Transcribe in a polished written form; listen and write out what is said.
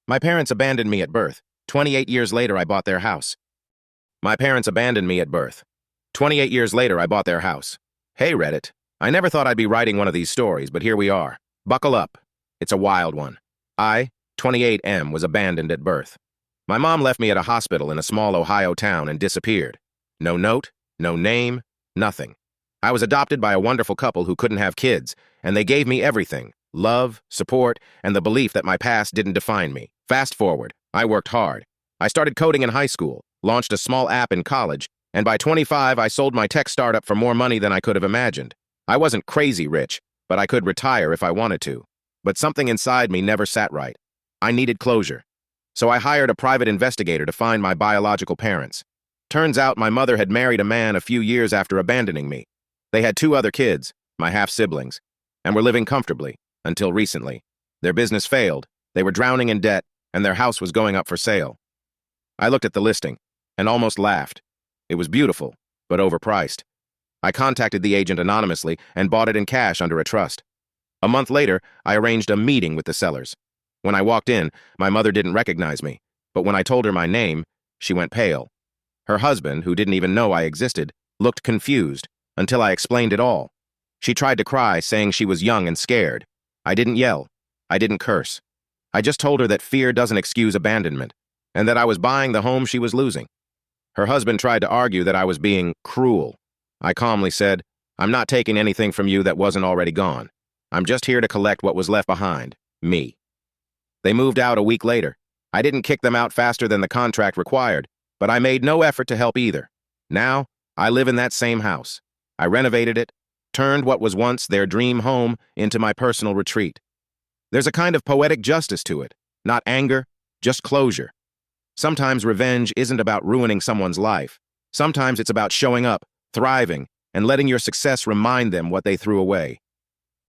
My parents abandoned me at birth. 28 years later, I bought their house. My parents abandoned me at birth. 28 years later, I bought their house. Hey, Reddit. I never thought I'd be writing one of these stories, but here we are. Buckle up. It's a wild one. I, 28M, was abandoned at birth. My mom left me at a hospital in a small Ohio town and disappeared. No note, no name, nothing. I was adopted by a wonderful couple who couldn't have kids, and they gave me everything: love, support, and the belief that my past didn't define me. Fast forward, I worked hard. I started coding in high school, launched a small app in college, and by 25, I sold my tech startup for more money than I could have imagined. I wasn't crazy rich, but I could retire if I wanted to. But something inside me never sat right. I needed closure. So I hired a private investigator to find my biological parents. Turns out my mother had married a man a few years after abandoning me. They had 2 other kids, my half-siblings, and were living comfortably, until recently. Their business failed, they were drowning in debt, and their house was going up for sale. I looked at the listing, and almost laughed. It was beautiful, but overpriced. I contacted the agent anonymously and bought it in cash under a trust. A month later, I arranged a meeting with the sellers. When I walked in, my mother didn't recognize me, but when I told her my name, she went pale. Her husband, who didn't even know I existed, looked confused, until I explained it all. She tried to cry, saying she was young and scared. I didn't yell. I didn't curse. I just told her that fear doesn't excuse abandonment, and that I was buying the home she was losing. Her husband tried to argue that I was being cruel. I calmly said, "I'm not taking anything from you that wasn't already gone. I'm just here to collect what was left behind, me." They moved out a week later. I didn't kick them out faster than the contract required, but I made no effort to help either. Now, I live in that same house. I renovated it, turned what was once their dream home into my personal retreat. There's a kind of poetic justice to it, not anger, just closure. Sometimes revenge isn't about ruining someone's life. Sometimes it's about showing up, thriving, and letting your success remind them what they threw away.